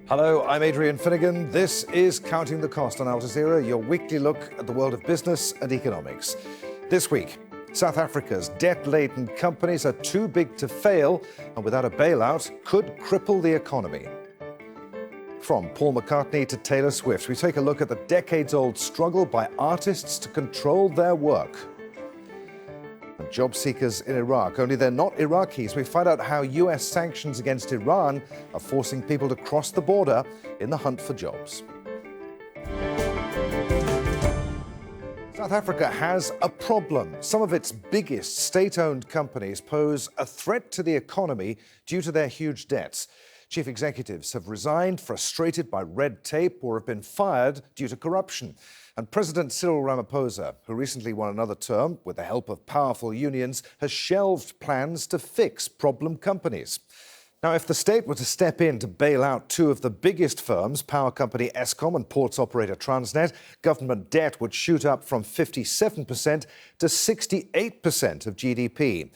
Hello, I'm Adrian Finnegan. This is Counting the Cost on Al Jazeera, your weekly look at the world of business and economics. This week, South Africa's debt-laden companies are too big to fail and without a bailout could cripple the economy. From Paul McCartney to Taylor Swift, we take a look at the decades-old struggle by artists to control their work. And job seekers in Iraq, only they're not Iraqis. We find out how US sanctions against Iran are forcing people to cross the border in the hunt for jobs. South Africa has a problem. Some of its biggest state-owned companies pose a threat to the economy due to their huge debts. Chief executives have resigned, frustrated by red tape, or have been fired due to corruption. And President Cyril Ramaphosa, who recently won another term with the help of powerful unions, has shelved plans to fix problem companies. Now, if the state were to step in to bail out two of the biggest firms, power company Eskom and ports operator Transnet, government debt would shoot up from 57% to 68% of GDP.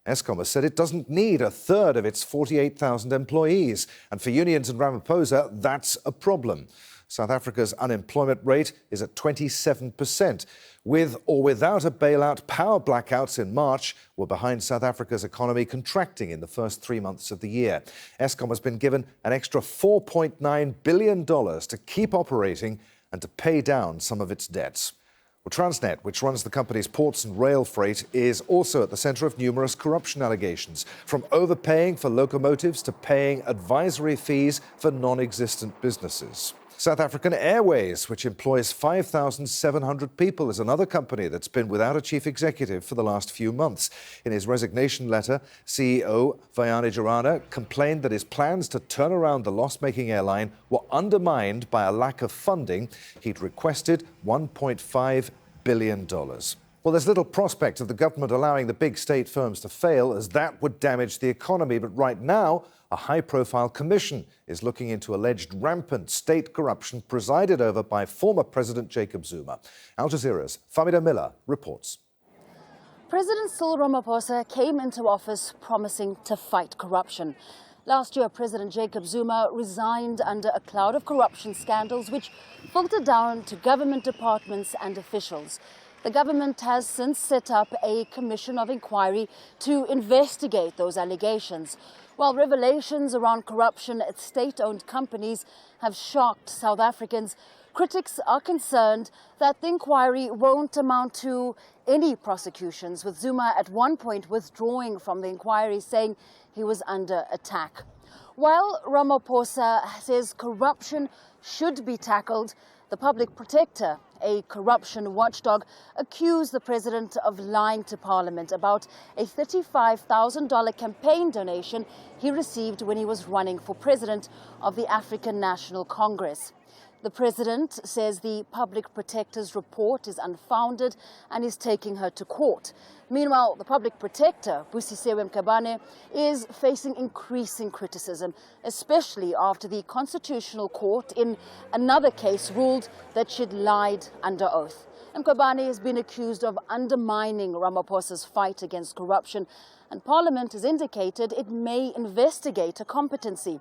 Eskom has said it doesn't need a third of its 48,000 employees. And for unions and Ramaphosa, that's a problem. South Africa's unemployment rate is at 27%. With or without a bailout, power blackouts in March were behind South Africa's economy contracting in the first 3 months of the year. Eskom has been given an extra $4.9 billion to keep operating and to pay down some of its debts. Well, Transnet, which runs the company's ports and rail freight, is also at the centre of numerous corruption allegations, from overpaying for locomotives to paying advisory fees for non-existent businesses. South African Airways, which employs 5,700 people, is another company that's been without a chief executive for the last few months. In his resignation letter, CEO Vayani Jarana complained that his plans to turn around the loss-making airline were undermined by a lack of funding. He'd requested $1.5 billion. Well, there's little prospect of the government allowing the big state firms to fail, as that would damage the economy. But right now, a high-profile commission is looking into alleged rampant state corruption presided over by former President Jacob Zuma. Al Jazeera's Famida Miller reports. President Cyril Ramaphosa came into office promising to fight corruption. Last year, President Jacob Zuma resigned under a cloud of corruption scandals which filtered down to government departments and officials. The government has since set up a commission of inquiry to investigate those allegations. While revelations around corruption at state-owned companies have shocked South Africans, critics are concerned that the inquiry won't amount to any prosecutions, with Zuma at one point withdrawing from the inquiry, saying he was under attack. While Ramaphosa says corruption should be tackled, the public protector, a corruption watchdog, accused the president of lying to Parliament about a $35,000 campaign donation he received when he was running for president of the African National Congress. The president says the public protector's report is unfounded and is taking her to court. Meanwhile, the public protector, Busisiwe Mkhwebane, is facing increasing criticism, especially after the Constitutional Court in another case ruled that she'd lied under oath. Mkhwebane has been accused of undermining Ramaphosa's fight against corruption, and Parliament has indicated it may investigate her competency.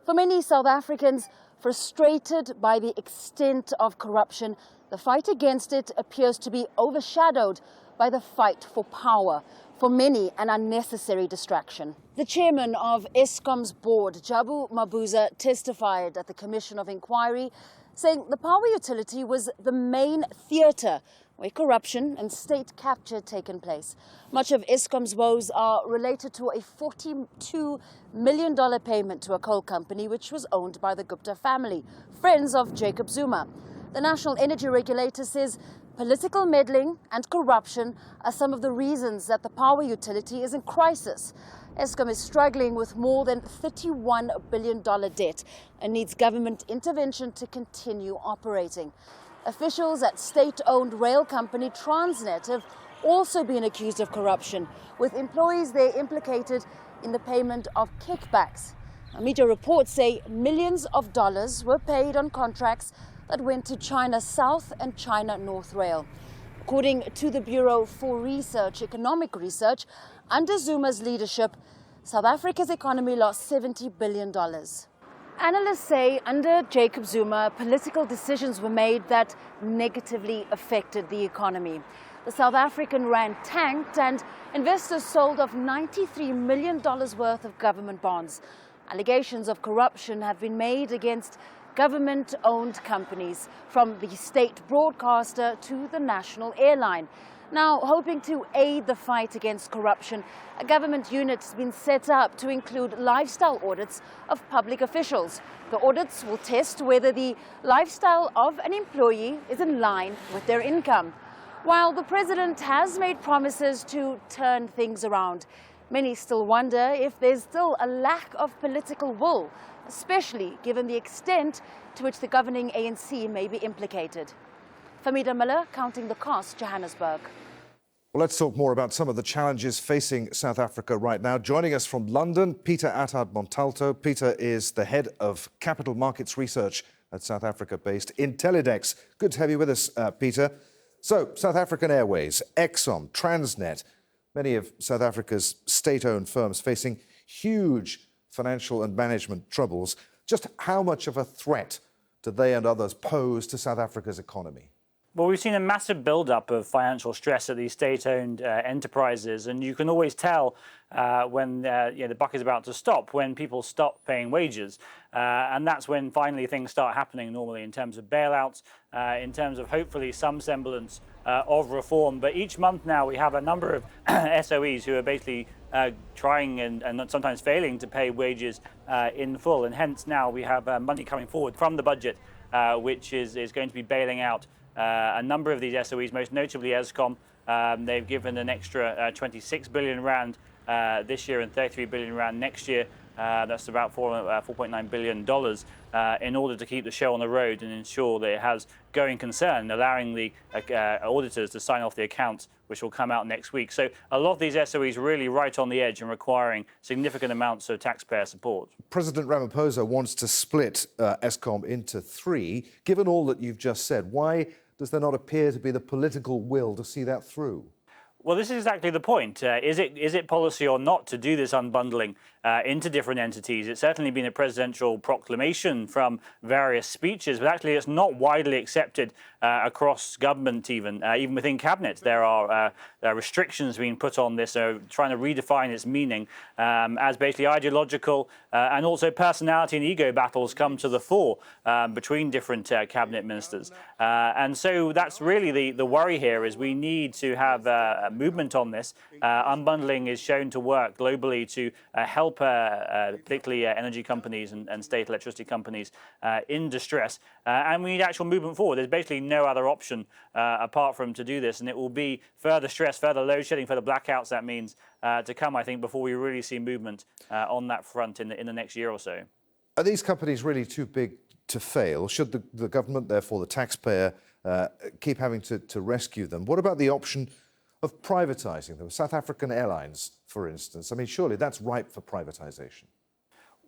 For many South Africans, frustrated by the extent of corruption, the fight against it appears to be overshadowed by the fight for power, for many an unnecessary distraction. The chairman of Eskom's board, Jabu Mabuza, testified at the Commission of Inquiry, saying the power utility was the main theatre where corruption and state capture had taken place. Much of Eskom's woes are related to a $42 million payment to a coal company which was owned by the Gupta family, friends of Jacob Zuma. The National Energy Regulator says political meddling and corruption are some of the reasons that the power utility is in crisis. Eskom is struggling with more than $31 billion debt and needs government intervention to continue operating. Officials at state-owned rail company Transnet have also been accused of corruption, with employees there implicated in the payment of kickbacks. Media reports say millions of dollars were paid on contracts that went to China South and China North Rail. According to the Bureau for Economic Research, under Zuma's leadership, South Africa's economy lost $70 billion. Analysts say under Jacob Zuma, political decisions were made that negatively affected the economy. The South African rand tanked and investors sold off $93 million worth of government bonds. Allegations of corruption have been made against government-owned companies, from the state broadcaster to the national airline. Now, hoping to aid the fight against corruption, a government unit has been set up to include lifestyle audits of public officials. The audits will test whether the lifestyle of an employee is in line with their income. While the president has made promises to turn things around, many still wonder if there's still a lack of political will, especially given the extent to which the governing ANC may be implicated. Famida Miller, counting the cost, Johannesburg. Well, let's talk more about some of the challenges facing South Africa right now. Joining us from London, Peter Attard-Montalto. Peter is the head of capital markets research at South Africa-based Intellidex. Good to have you with us, Peter. So, South African Airways, Eskom, Transnet, many of South Africa's state-owned firms facing huge financial and management troubles. Just how much of a threat do they and others pose to South Africa's economy? Well, we've seen a massive build-up of financial stress at these state-owned enterprises, and you can always tell when the buck is about to stop, when people stop paying wages. And that's when finally things start happening normally in terms of bailouts, in terms of hopefully some semblance of reform. But each month now we have a number of SOEs who are basically trying and sometimes failing to pay wages in full. And hence now we have money coming forward from the budget, which is going to be bailing out a number of these SOEs, most notably Eskom. They've given an extra 26 billion rand this year and 33 billion rand next year. That's about $4.9 billion in order to keep the show on the road and ensure that it has going concern, allowing the auditors to sign off the accounts, which will come out next week. So a lot of these SOEs are really right on the edge and requiring significant amounts of taxpayer support. President Ramaphosa wants to split Eskom into three. Given all that you've just said, why does there not appear to be the political will to see that through? Well, this is exactly the point. Is it policy or not to do this unbundling into different entities? It's certainly been a presidential proclamation from various speeches, but actually it's not widely accepted across government even within cabinet. There are restrictions being put on this, trying to redefine its meaning as basically ideological and also personality and ego battles come to the fore between different cabinet ministers. And so that's really the worry here, is we need to have a movement on this. Unbundling is shown to work globally to help particularly energy companies and state electricity companies in distress. And we need actual movement forward. There's basically no other option apart from to do this. And it will be further stress, further load shedding, further blackouts, that means, to come, I think, before we really see movement on that front in the next year or so. Are these companies really too big to fail? Should the government, therefore the taxpayer, keep having to rescue them? What about the option of privatising them? South African Airlines, for instance. I mean, surely that's ripe for privatisation.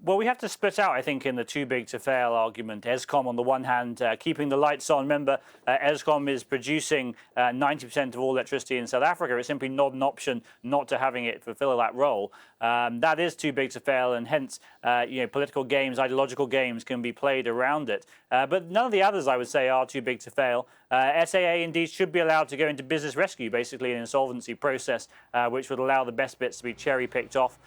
Well, we have to split out, I think, in the too big to fail argument. Eskom, on the one hand, keeping the lights on. Remember, Eskom is producing 90% of all electricity in South Africa. It's simply not an option not to having it fulfill that role. That is too big to fail, and hence, political games, ideological games can be played around it. But none of the others, I would say, are too big to fail. SAA indeed should be allowed to go into business rescue, basically an insolvency process, which would allow the best bits to be cherry-picked off.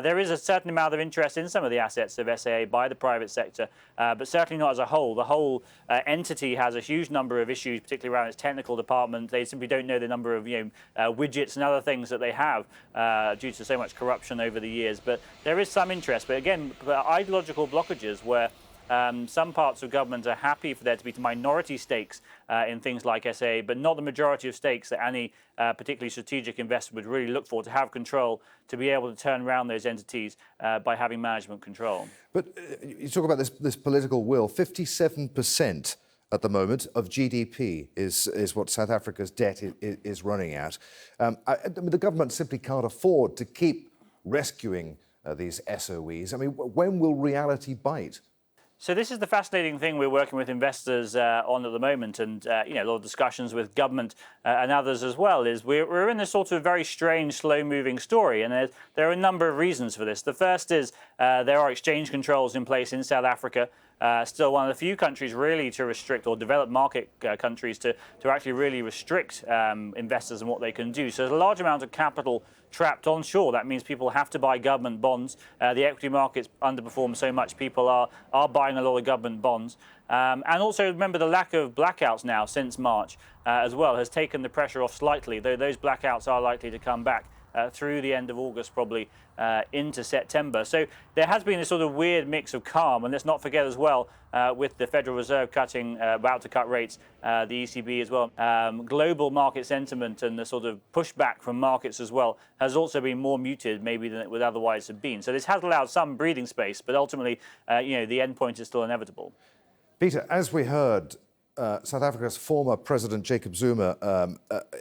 There is a certain amount of interest in some of the assets of SAA by the private sector, but certainly not as a whole. The whole entity has a huge number of issues, particularly around its technical department. They simply don't know the number of widgets and other things that they have due to so much corruption over the years. But there is some interest. But again, ideological blockages where some parts of government are happy for there to be minority stakes in things like SA, but not the majority of stakes that any particularly strategic investor would really look for to have control, to be able to turn around those entities by having management control. But you talk about this political will. 57% at the moment of GDP is what South Africa's debt is running at. The government simply can't afford to keep rescuing these SOEs. I mean, when will reality bite? So this is the fascinating thing we're working with investors on at the moment, and a lot of discussions with government and others as well, is we're in this sort of very strange, slow-moving story, and there are a number of reasons for this. The first is there are exchange controls in place in South Africa. Still one of the few countries really to restrict, or developed market countries to actually really restrict investors and what they can do. So there's a large amount of capital trapped onshore. That means people have to buy government bonds. The equity markets underperform so much, people are buying a lot of government bonds. And also remember the lack of blackouts now since March as well has taken the pressure off slightly, though those blackouts are likely to come back through the end of August, probably into September. So there has been a sort of weird mix of calm, and let's not forget as well, with the Federal Reserve about to cut rates, the ECB as well, global market sentiment and the sort of pushback from markets as well has also been more muted maybe than it would otherwise have been. So this has allowed some breathing space, but ultimately, the end point is still inevitable. Peter, as we heard, South Africa's former President Jacob Zuma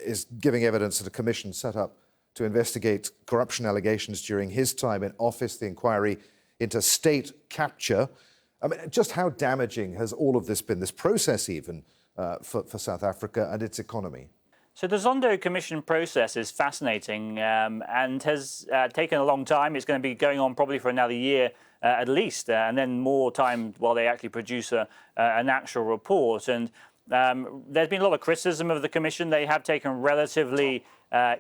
is giving evidence at a commission set up to investigate corruption allegations during his time in office, the inquiry into state capture. I mean, just how damaging has all of this been, this process even, for South Africa and its economy? So the Zondo Commission process is fascinating and has taken a long time. It's going to be going on probably for another year at least, and then more time while they actually produce an actual report. And there's been a lot of criticism of the Commission. They have taken relatively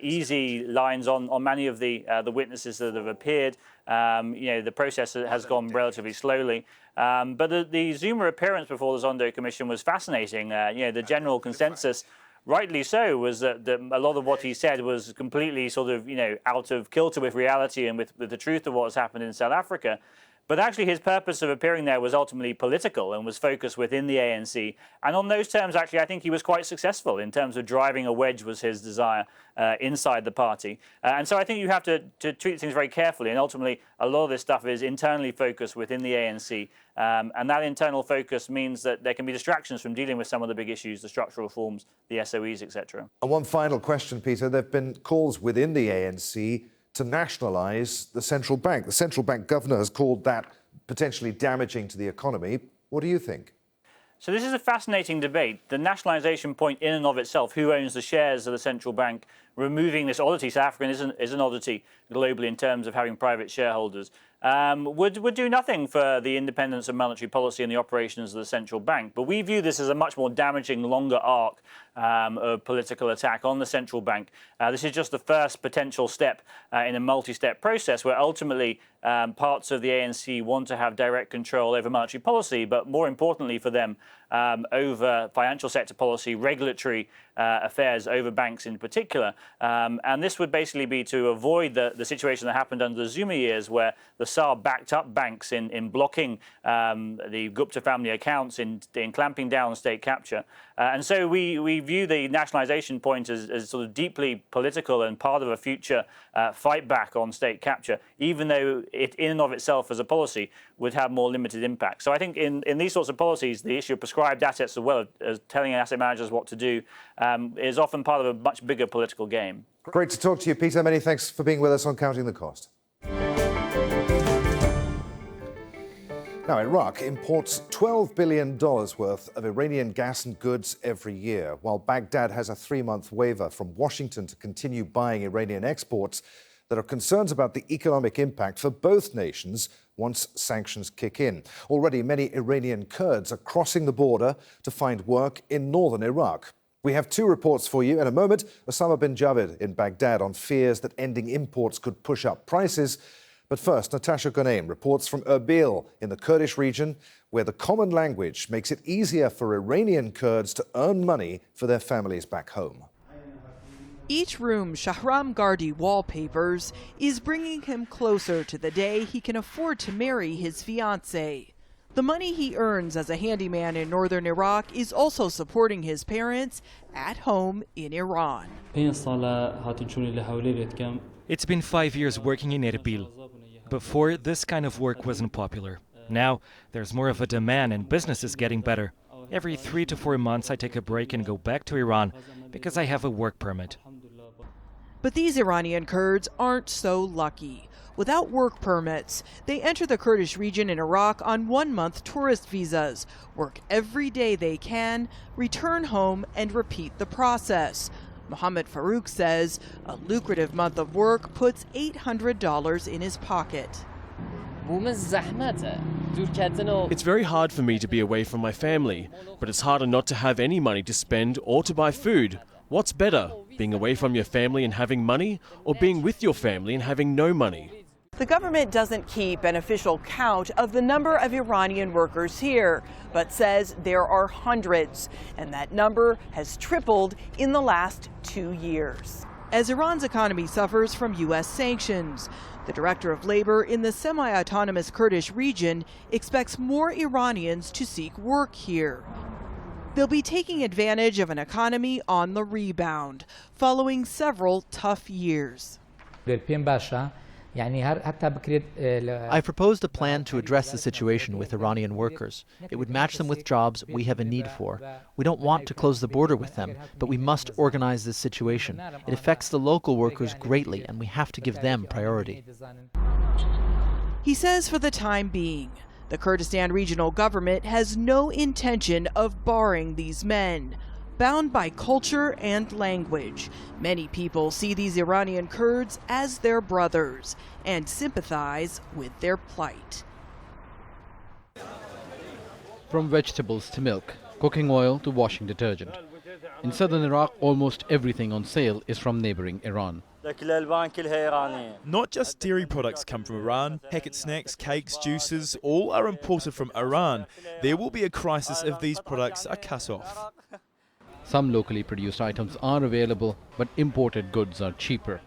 easy lines on many of the witnesses that have appeared. The process has gone relatively slowly. But the Zuma appearance before the Zondo Commission was fascinating. The general consensus, rightly so, was that a lot of what he said was completely sort of, out of kilter with reality and with the truth of what's happened in South Africa. But actually his purpose of appearing there was ultimately political and was focused within the ANC. And on those terms, actually, I think he was quite successful in terms of driving a wedge was his desire inside the party. And so I think you have to treat things very carefully. And ultimately, a lot of this stuff is internally focused within the ANC. And that internal focus means that there can be distractions from dealing with some of the big issues, the structural reforms, the SOEs, etc. And one final question, Peter. There have been calls within the ANC to nationalise the central bank. The central bank governor has called that potentially damaging to the economy. What do you think? So this is a fascinating debate. The nationalisation point in and of itself, who owns the shares of the central bank, removing this oddity, South Africa is an oddity globally in terms of having private shareholders, would do nothing for the independence of monetary policy and the operations of the central bank. But we view this as a much more damaging, longer arc of political attack on the central bank. This is just the first potential step in a multi-step process where ultimately parts of the ANC want to have direct control over monetary policy, but more importantly for them, over financial sector policy, regulatory affairs over banks in particular. And this would basically be to avoid the situation that happened under the Zuma years where the SAR backed up banks in blocking the Gupta family accounts, in clamping down on state capture. And so we view the nationalisation point as sort of deeply political and part of a future fight back on state capture, even though it in and of itself as a policy would have more limited impact. So I think in these sorts of policies, the issue of prescribed assets as well as telling asset managers what to do is often part of a much bigger political game. Great to talk to you, Peter. Many thanks for being with us on Counting the Cost. Now, Iraq imports $12 billion worth of Iranian gas and goods every year, while Baghdad has a 3-month waiver from Washington to continue buying Iranian exports. There are concerns about the economic impact for both nations once sanctions kick in. Already, many Iranian Kurds are crossing the border to find work in northern Iraq. We have 2 reports for you. In a moment, Osama bin Javed in Baghdad on fears that ending imports could push up prices. But first, Natasha Gonaim reports from Erbil in the Kurdish region, where the common language makes it easier for Iranian Kurds to earn money for their families back home. Each room Shahram Gardi wallpapers is bringing him closer to the day he can afford to marry his fiancée. The money he earns as a handyman in northern Iraq is also supporting his parents at home in Iran. It's been 5 years working in Erbil. Before, this kind of work wasn't popular. Now, there's more of a demand and business is getting better. Every 3 to 4 months, I take a break and go back to Iran because I have a work permit. But these Iranian Kurds aren't so lucky. Without work permits, they enter the Kurdish region in Iraq on 1-month tourist visas, work every day they can, return home, and repeat the process. Mohammed Farouk says a lucrative month of work puts $800 in his pocket. It's very hard for me to be away from my family, but it's harder not to have any money to spend or to buy food. What's better, being away from your family and having money, or being with your family and having no money? The government doesn't keep an official count of the number of Iranian workers here, but says there are hundreds, and that number has tripled in the last 2 years. As Iran's economy suffers from U.S. sanctions, the director of labor in the semi-autonomous Kurdish region expects more Iranians to seek work here. They'll be taking advantage of an economy on the rebound, following several tough years. I proposed a plan to address the situation with Iranian workers. It would match them with jobs we have a need for. We don't want to close the border with them, but we must organize this situation. It affects the local workers greatly, and we have to give them priority. He says for the time being, the Kurdistan regional government has no intention of barring these men. Bound by culture and language, many people see these Iranian Kurds as their brothers and sympathize with their plight. From vegetables to milk, cooking oil to washing detergent. In southern Iraq, almost everything on sale is from neighboring Iran. Not just dairy products come from Iran, packet snacks, cakes, juices, all are imported from Iran. There will be a crisis if these products are cut off. Some locally produced items are available, but imported goods are cheaper.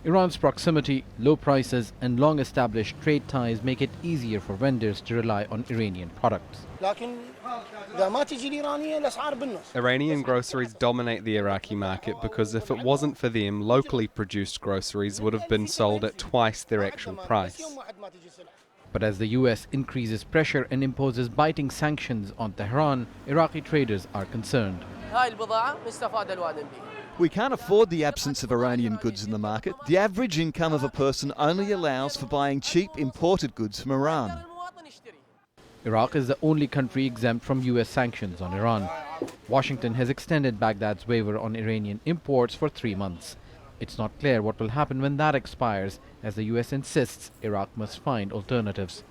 Iran's proximity, low prices, and long-established trade ties make it easier for vendors to rely on Iranian products. Iranian groceries dominate the Iraqi market because if it wasn't for them, locally produced groceries would have been sold at twice their actual price. But as the US increases pressure and imposes biting sanctions on Tehran, Iraqi traders are concerned. We can't afford the absence of Iranian goods in the market. The average income of a person only allows for buying cheap imported goods from Iran. Iraq is the only country exempt from US sanctions on Iran. Washington has extended Baghdad's waiver on Iranian imports for 3 months. It's not clear what will happen when that expires, as the US insists Iraq must find alternatives.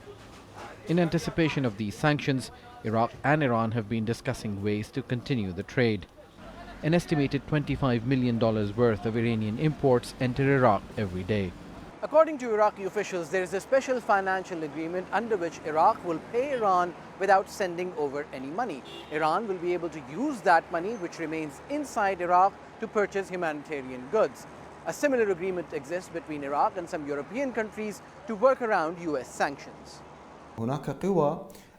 In anticipation of these sanctions, Iraq and Iran have been discussing ways to continue the trade. An estimated $25 million worth of Iranian imports enter Iraq every day. According to Iraqi officials, there is a special financial agreement under which Iraq will pay Iran without sending over any money. Iran will be able to use that money, which remains inside Iraq, to purchase humanitarian goods. A similar agreement exists between Iraq and some European countries to work around US sanctions.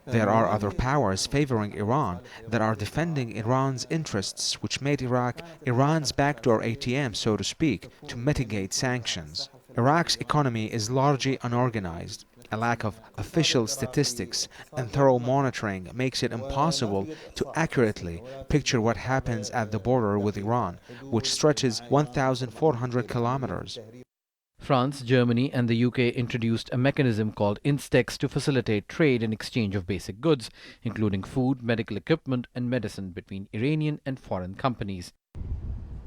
There are other powers favoring Iran that are defending Iran's interests, which made Iraq Iran's backdoor ATM, so to speak, to mitigate sanctions. Iraq's economy is largely unorganized. A lack of official statistics and thorough monitoring makes it impossible to accurately picture what happens at the border with Iran, which stretches 1,400 kilometers. France, Germany, and the UK introduced a mechanism called Instex to facilitate trade and exchange of basic goods, including food, medical equipment, and medicine between Iranian and foreign companies.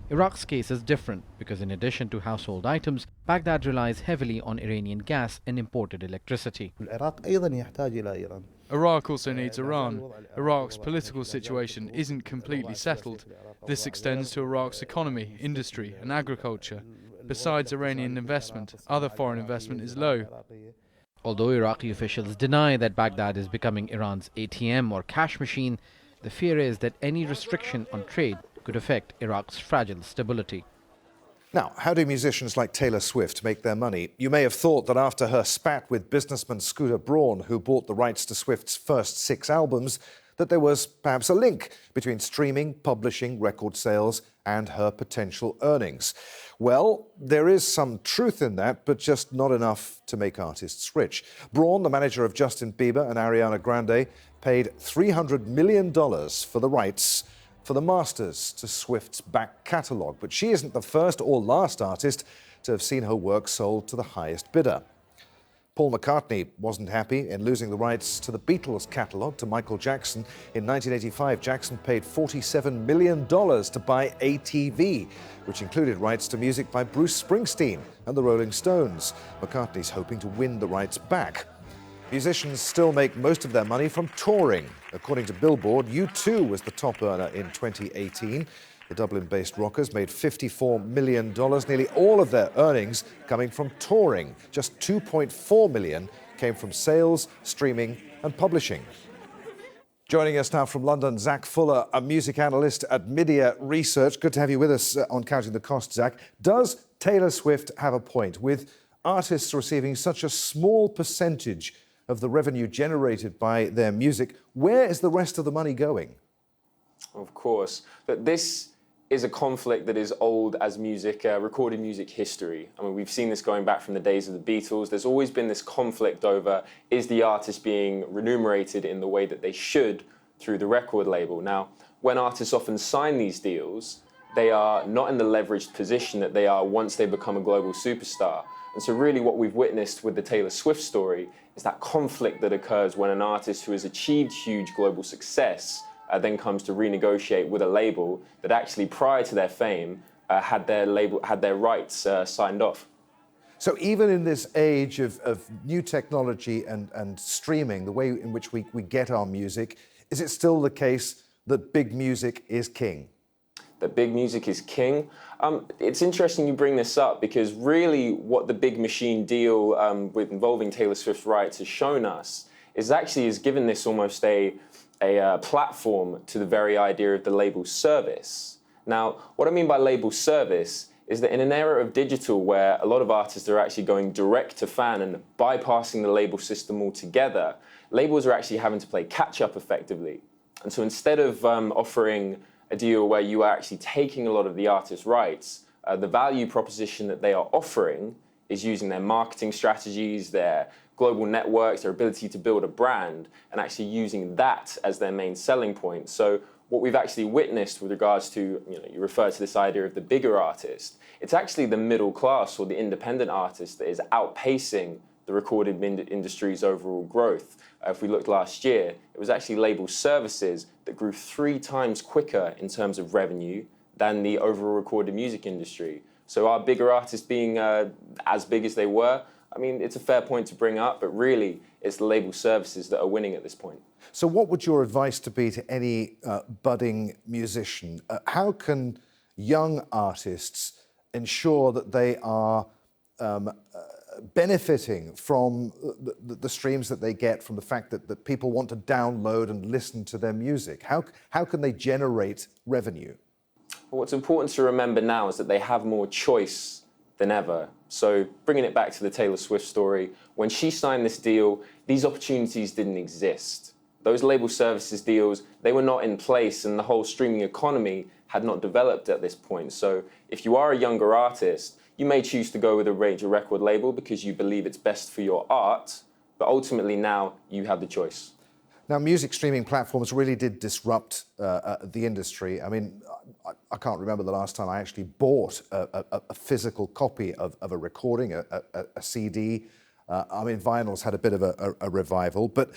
Iraq's case is different because in addition to household items, Baghdad relies heavily on Iranian gas and imported electricity. Iraq also needs Iran. Iraq's political situation isn't completely settled. This extends to Iraq's economy, industry, and agriculture. Besides Iranian investment, other foreign investment is low. Although Iraqi officials deny that Baghdad is becoming Iran's ATM or cash machine, the fear is that any restriction on trade could affect Iraq's fragile stability. Now, how do musicians like Taylor Swift make their money? You may have thought that after her spat with businessman Scooter Braun, who bought the rights to Swift's first 6 albums, that there was perhaps a link between streaming, publishing, record sales, and her potential earnings. Well, there is some truth in that, but just not enough to make artists rich. Braun, the manager of Justin Bieber and Ariana Grande, paid $300 million for the rights for the masters to Swift's back catalogue. But she isn't the first or last artist to have seen her work sold to the highest bidder. Paul McCartney wasn't happy in losing the rights to the Beatles catalogue to Michael Jackson. In 1985, Jackson paid $47 million to buy ATV, which included rights to music by Bruce Springsteen and the Rolling Stones. McCartney's hoping to win the rights back. Musicians still make most of their money from touring. According to Billboard, U2 was the top earner in 2018. The Dublin-based rockers made $54 million, nearly all of their earnings coming from touring. Just $2.4 million came from sales, streaming and publishing. Joining us now from London, Zach Fuller, a music analyst at Media Research. Good to have you with us on Counting the Cost, Zach. Does Taylor Swift have a point? With artists receiving such a small percentage of the revenue generated by their music, where is the rest of the money going? Of course, but this is a conflict that is old as music, recorded music history. I mean, we've seen this going back from the days of the Beatles. There's always been this conflict over, is the artist being remunerated in the way that they should through the record label? Now, when artists often sign these deals, they are not in the leveraged position that they are once they become a global superstar. And so really what we've witnessed with the Taylor Swift story is that conflict that occurs when an artist who has achieved huge global success then comes to renegotiate with a label that actually prior to their fame had their rights signed off. So even in this age of new technology and streaming, the way in which we get our music, is it still the case that big music is king? That big music is king? It's interesting you bring this up because really what the big machine deal with involving Taylor Swift's rights has shown us is given this almost a platform to the very idea of the label service. Now, what I mean by label service is that in an era of digital where a lot of artists are actually going direct to fan and bypassing the label system altogether, labels are actually having to play catch up effectively. And so instead of offering a deal where you are actually taking a lot of the artist's rights, the value proposition that they are offering is using their marketing strategies, their global networks, their ability to build a brand, and actually using that as their main selling point. So what we've actually witnessed with regards to, you refer to this idea of the bigger artist, it's actually the middle class or the independent artist that is outpacing the recorded industry's overall growth. If we looked last year, it was actually label services that grew 3 times quicker in terms of revenue than the overall recorded music industry. So our bigger artists being as big as they were, I mean, it's a fair point to bring up, but really it's the label services that are winning at this point. So what would your advice to be to any budding musician? How can young artists ensure that they are benefiting from the streams that they get from the fact that people want to download and listen to their music? How can they generate revenue? Well, what's important to remember now is that they have more choice than ever. So bringing it back to the Taylor Swift story, when she signed this deal, these opportunities didn't exist. Those label services deals, they were not in place and the whole streaming economy had not developed at this point. So if you are a younger artist, you may choose to go with a major record label because you believe it's best for your art, but ultimately now you have the choice. Now, music streaming platforms really did disrupt the industry. I mean, I can't remember the last time I actually bought a physical copy of a recording, a CD. I mean, vinyls had a bit of a revival. But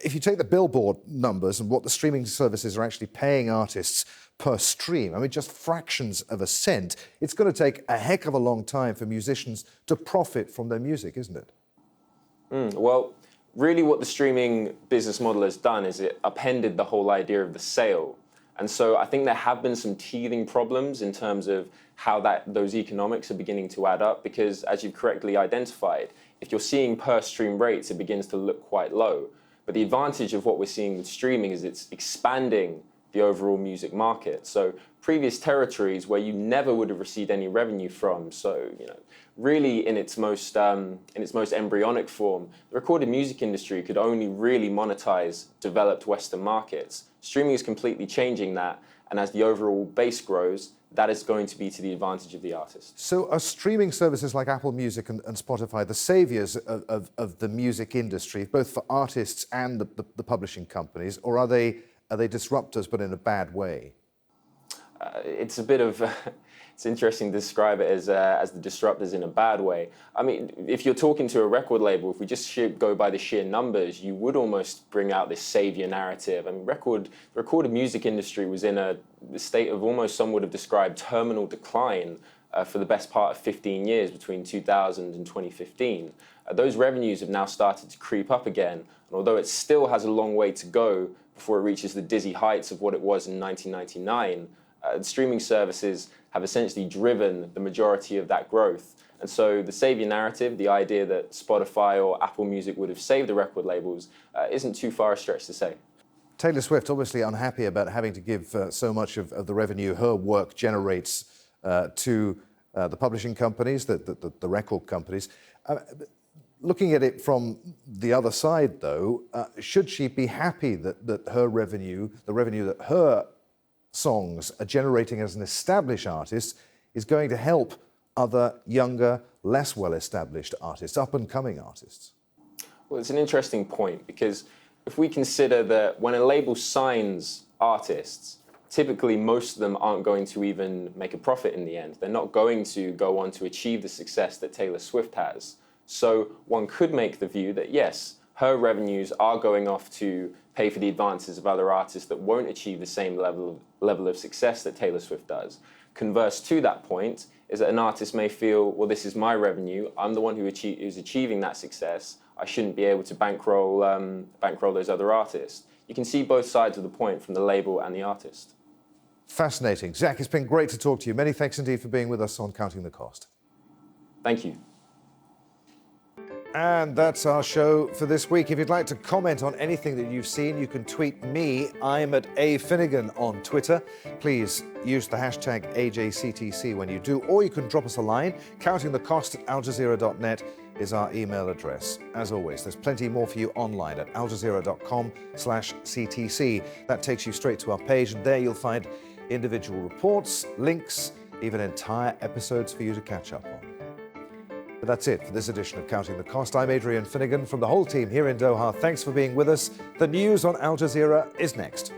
if you take the Billboard numbers and what the streaming services are actually paying artists per stream, I mean, just fractions of a cent, it's going to take a heck of a long time for musicians to profit from their music, isn't it? Well, really what the streaming business model has done is it upended the whole idea of the sale. And so I think there have been some teething problems in terms of how those economics are beginning to add up, because as you've correctly identified, if you're seeing per stream rates, it begins to look quite low. But the advantage of what we're seeing with streaming is it's expanding the overall music market. So previous territories where you never would have received any revenue from, so really in its most embryonic form, the recorded music industry could only really monetize developed Western markets. Streaming is completely changing that, and as the overall base grows, that is going to be to the advantage of the artist. So are streaming services like Apple Music and Spotify the saviors of the music industry, both for artists and the publishing companies, or are they disruptors but in a bad way? it's a bit of, it's interesting to describe it as the disruptors in a bad way. I mean, if you're talking to a record label, if we just go by the sheer numbers, you would almost bring out this savior narrative. I mean, the recorded music industry was in a state of almost, some would have described, terminal decline for the best part of 15 years between 2000 and 2015. Those revenues have now started to creep up again, and although it still has a long way to go before it reaches the dizzy heights of what it was in 1999, streaming services have essentially driven the majority of that growth. And so the savior narrative, the idea that Spotify or Apple Music would have saved the record labels, isn't too far a stretch to say. Taylor Swift obviously unhappy about having to give so much of the revenue her work generates to the publishing companies, the record companies. Looking at it from the other side, though, should she be happy that her revenue, the revenue that her songs are generating as an established artist, is going to help other younger, less well-established artists, up-and-coming artists? Well, it's an interesting point, because if we consider that when a label signs artists, typically most of them aren't going to even make a profit in the end. They're not going to go on to achieve the success that Taylor Swift has. So one could make the view that, yes, her revenues are going off to pay for the advances of other artists that won't achieve the same level of success that Taylor Swift does. Converse to that point is that an artist may feel, well, this is my revenue, I'm the one who's achieving that success, I shouldn't be able to bankroll those other artists. You can see both sides of the point from the label and the artist. Fascinating. Zach, it's been great to talk to you. Many thanks indeed for being with us on Counting the Cost. Thank you. And that's our show for this week. If you'd like to comment on anything that you've seen, you can tweet me. I'm at @afinnegan on Twitter. Please use the hashtag AJCTC when you do, or you can drop us a line. countingthecost@aljazeera.net is our email address. As always, there's plenty more for you online at aljazeera.com/CTC. That takes you straight to our page, and there you'll find individual reports, links, even entire episodes for you to catch up on. But that's it for this edition of Counting the Cost. I'm Adrian Finnegan from the whole team here in Doha. Thanks for being with us. The news on Al Jazeera is next.